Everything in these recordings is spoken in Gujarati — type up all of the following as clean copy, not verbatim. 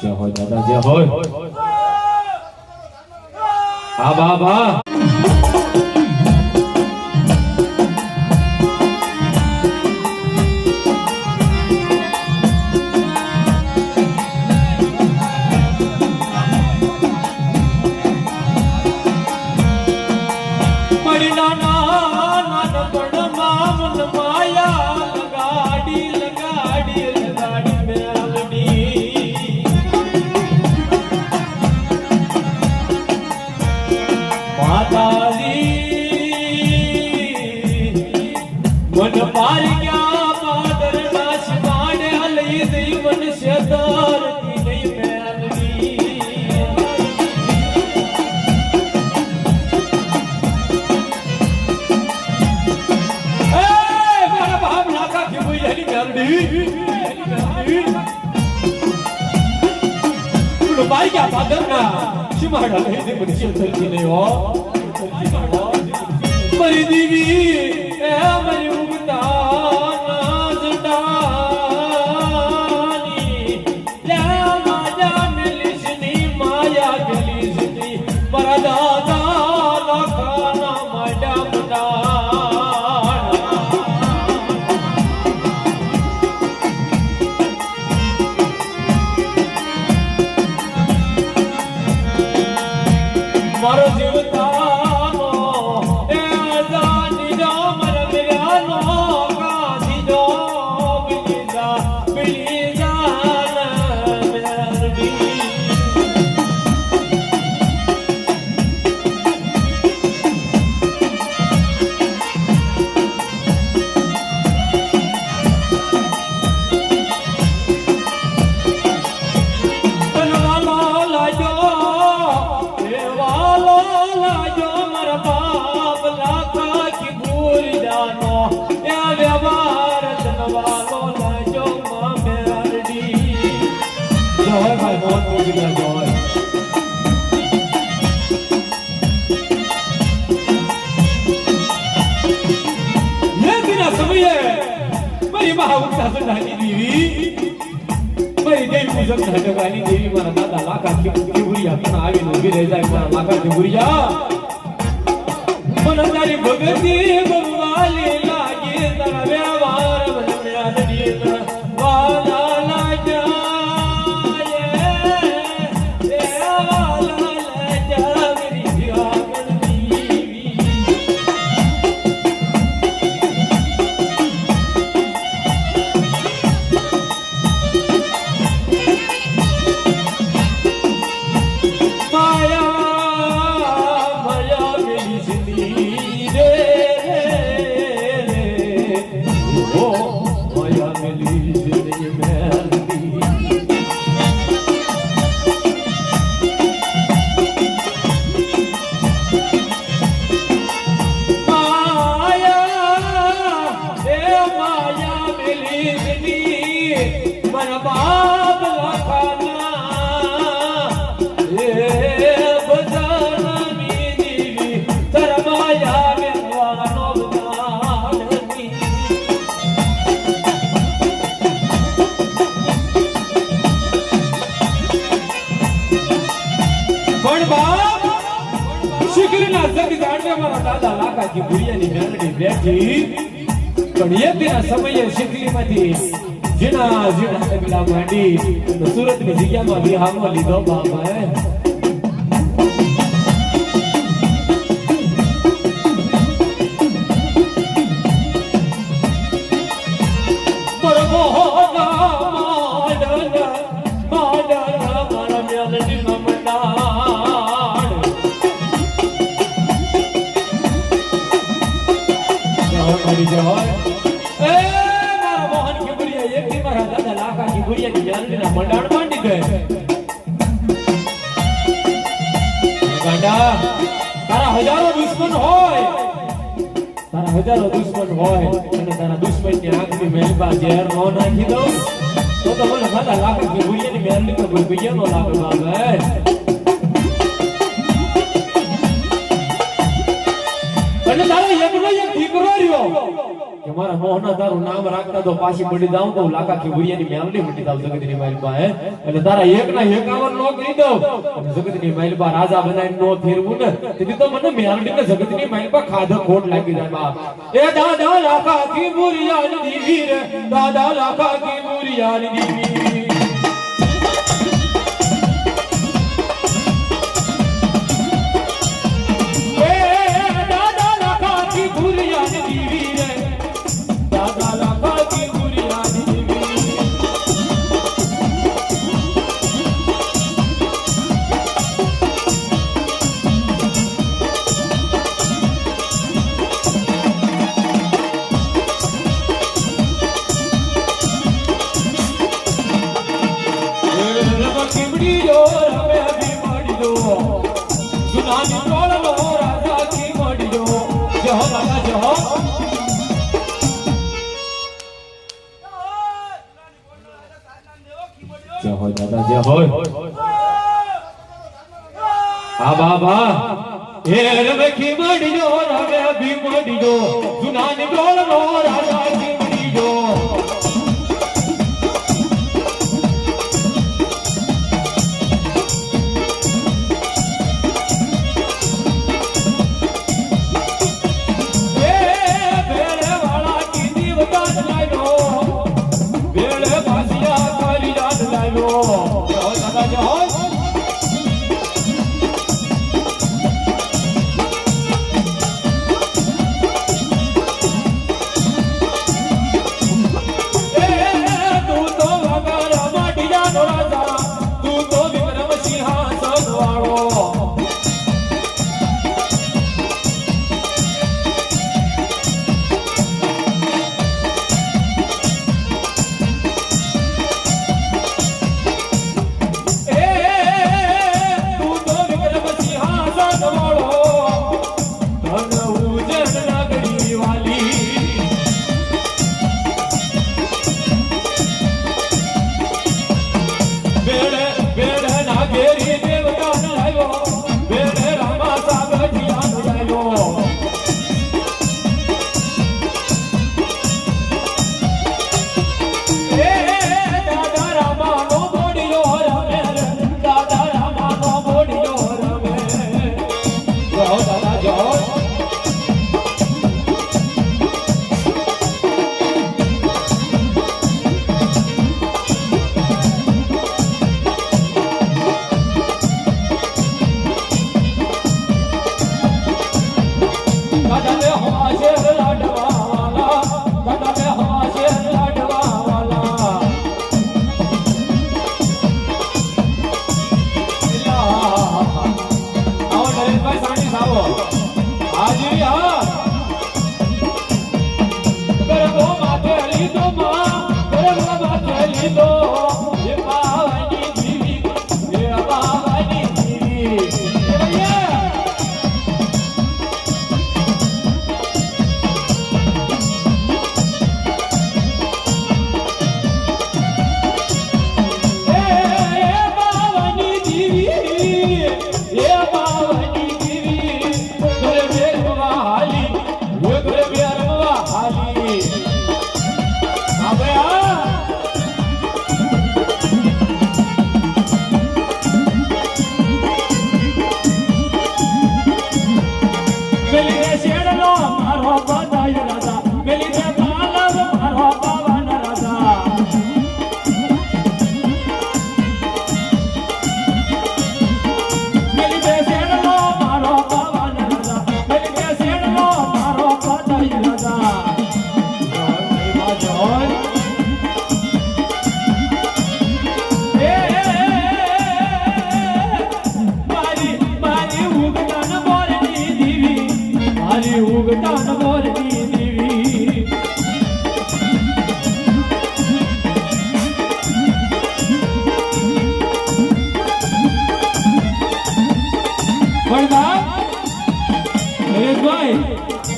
જય હોય દાદા જય હોય હા બા બા मन पार क्या पादर नाश बाणे हलई जीवन से दौर की नहीं मैलवी ए मारा बाप लाका की कोई हली मैलवी तू पार क्या पादर ना शिमाड़ा हलई जीवन से दौर की नहीं हो मरी दीवी ए मरी मारो जीवतानो ए आजादी दो मर मिलानो कासी दो बिलीजा नरबी देवी मारा दादा लाखा की बुरिया पुन्हा आवी उभी रही जाय मारा लाखा की बुरिया मन तारी भगती भगवाले लागे तारा व्यवहार बनल्या दडीत वाला लाजा ये वाला लाजा मेरी आगन देवी दादा लाखा की बुरियानी मेलडी बेठी पण येतेना समये शिकलीમાંથી જીણા જીણા તબલા માંડી સુરતની જગ્યામાં વિહામો લીધો બાબાએ મંડાણ માંડી ગયે ગાંડા તારા હજારો દુશ્મન હોય અને તારા દુશ્મનની આંખની મહેલબા ઝેર નો નાખી દઉં તો મને ખાતા લાગે કે ભૂલિયાની મહેલની તો કોઈ ભૂલિયા નો લાગે બાબે અને તારો એકનો એક દીકરો રહ્યો કે મારા મોહના તારું નામ રાખતા તો પાછી પડી જાઉં તો લાકા ખેવરિયાની મેલડી મટી જાવ જગતની માલબા હે એટલે તારા એક ના 51 નો કરી દઉં અને જગતની માલબા રાજા બનાવીને નો ફેરવું ને તેથી તો મને મેલડી ને જગતની માલબા ખાધો ખોટ લાગી જાય બાપ એ દાદા લાકા ખેવરિયાની દીવી રે દાદા લાકા ખેવરિયાની દીવી जय हो दादा जय हो आ बाबा ए रवे की मडियो रवे भी मडियो सुनानी बोल रो राजा की मडियो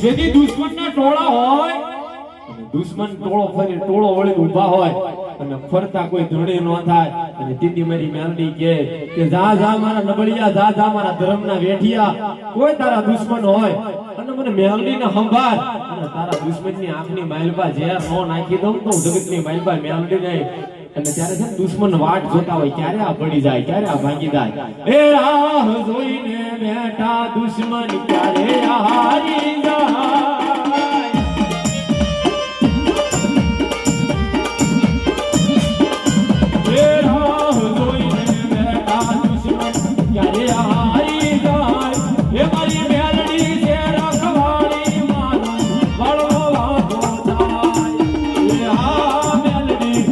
જેથી દુશ્મનના ટોળા હોય અને દુશ્મન ટોળો ફરી ટોળો વળી ઊભા હોય અને ફરતા કોઈ ધણી ન થાય અને દીદી મારી મેલડી કે જા જા મારા નબળિયા, જા જા મારા ધર્મના વેઠિયા, કોઈ તારા દુશ્મન હોય અને મને મેલડીને સંભાળ અને તારા દુશ્મનની આંખની માઇલપા ઝેર નો નાખી દઉં તો જગતની માઇલપા મેલડી નહીં. અને ત્યારે છે દુશ્મન વાટ જોતા હોય ક્યારે આ પડી જાય, ક્યારે આ ભાગી જાય. એ રાહ જોઈને બેઠા દુશ્મન ક્યારે હારી જાય. એ રાહ જોઈને બેઠા દુશ્મન ક્યારે હારી જાય. એ મારી મેલડી છે રખવાળી માનું વળવો વાતો થાય. એ આ મેલડી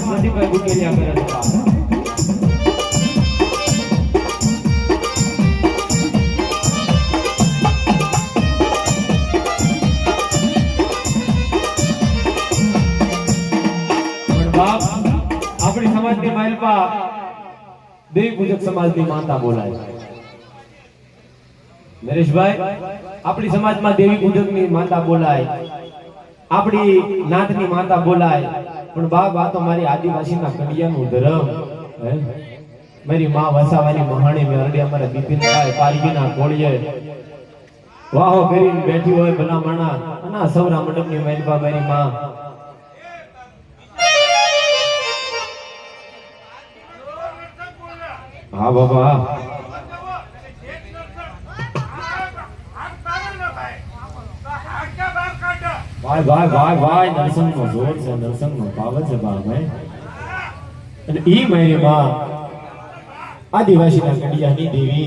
નજીકભાઈ ગુકેલિયા કરે છે. બાપ આપણી સમાજની માઇલપા દેવી પૂજક સમાજની માતા બોલાય. નરેશભાઈ આપણી સમાજમાં દેવી પૂજકની માતા બોલાય, આપણી નાથની માતા બોલાય. પણ બાપ આ તો મારી આદિવાસીના કડિયાનું ધર્મ. મારી માં વસાવાની મહાણી મેરડી અમારા દીપિન થાય પારગીના કોળીએ વાહો કરીને બેઠી હોય ભલામણા અને સૌરા મંડપની માઇલપા મારી માં. હા બાબા ભાઈ ભાઈ ભાઈ ભાઈ નરસંગનો જોર છે, નરસંગનો પાવર છે ભાઈ. અને ઈ મારી માં આદિવાસીના કડિયાની દેવી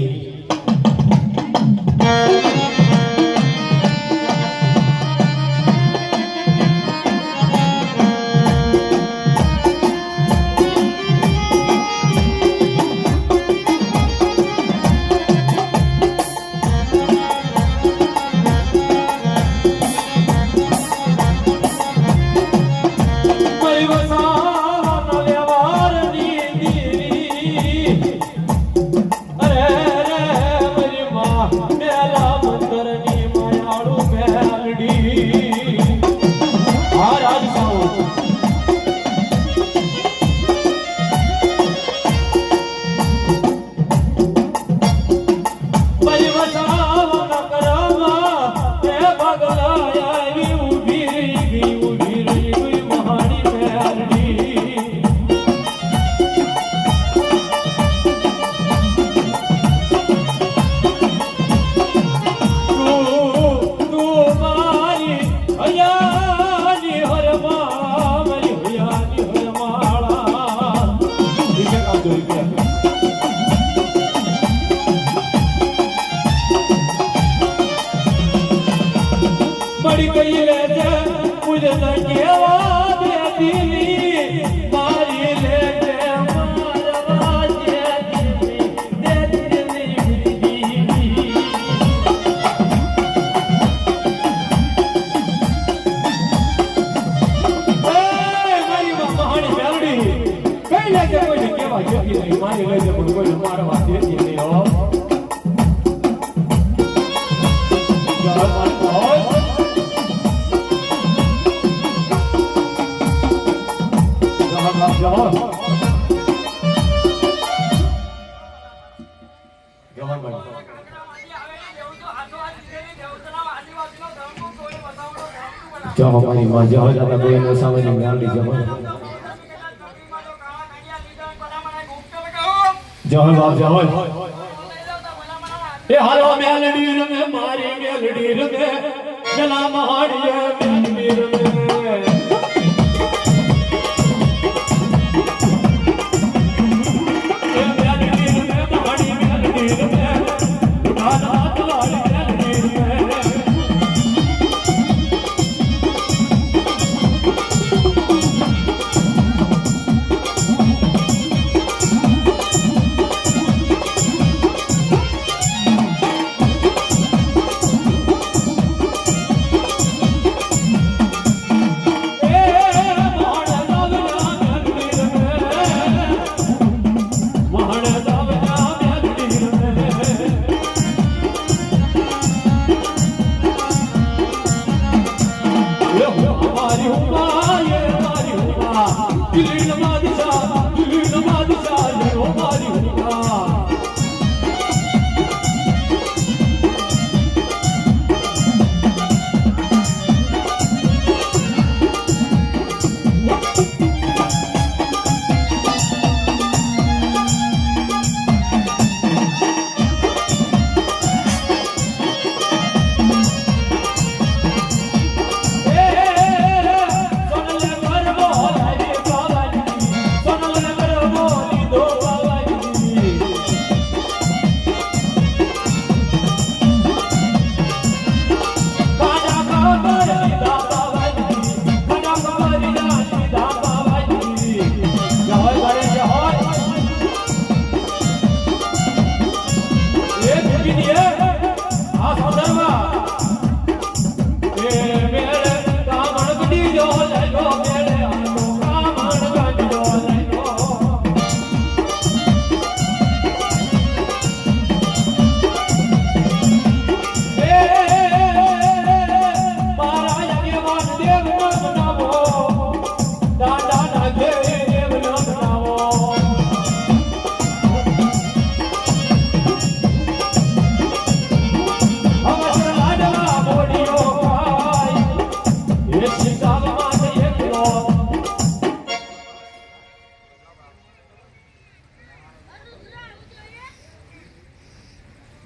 बड़ी गई ले जा मुझे न केवा दे दिली मारी ले जा मारवा दे दिली दे दिली ए मारी महानी मेलडी कई ले जा कोई केवा जोगी नहीं मारी ले जा कोई मारवा दे दिली हो जो हमारी माँ जो ज्यादा कोई न समझ में आ रही जो है बाप जो ए हालो मेलडी रे मारी मेलडी रे जला महाड़ी मेलडी रे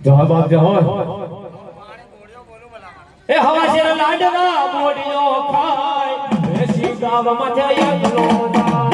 जहाँ बाप जहाँ એ હવા શેર લાડના મોડિયો ખાય એ શિવગાવ માથે એકલો જાય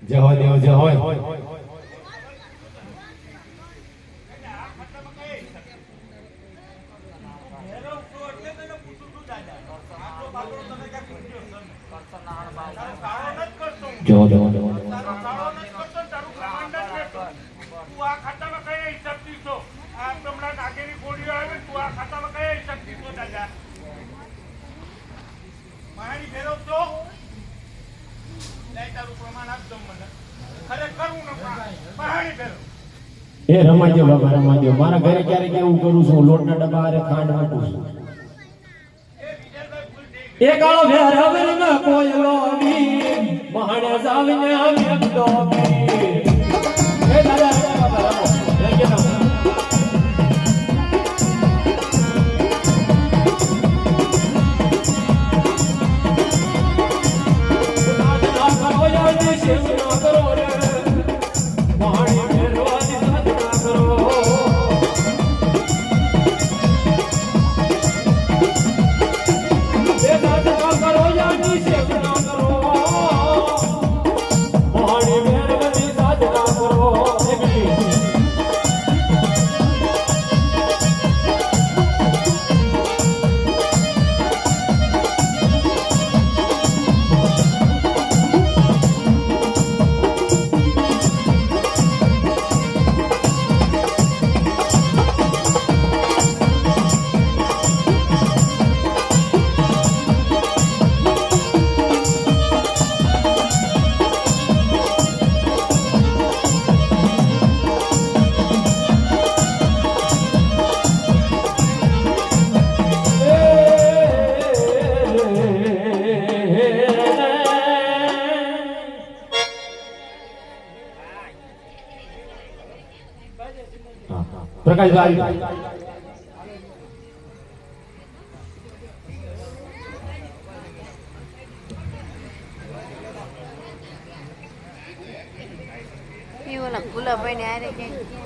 જય હોય દેવ જય હોય જો જો એ રમાજો બાબા રમાજો મારા ઘરે ક્યારેક એવું કરું છું લોટના ડબ્બા હારે ખાંડ નાખું છું એ કાળો ભેર હવે ન કોયલો વી મહાણે જાવીને આમ તો એ દાદા બાબા રમો એ કે ના પ્રકાશભાઈ ये वाला खुला पहने आ रहे हैं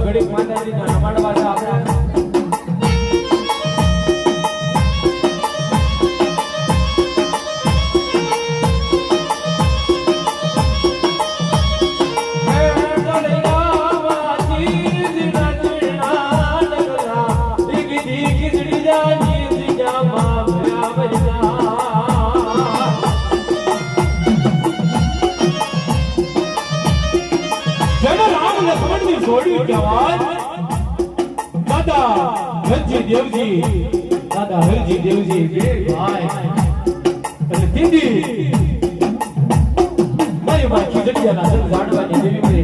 ઘડીક માતા માતાજીને રમાડવા છે આપણે છોડ્યું કહેવાય દાદા હરજી દેવજી બે ભાઈ અને દીદી મારી માં ખીજડીયાના જાણવાની દેવી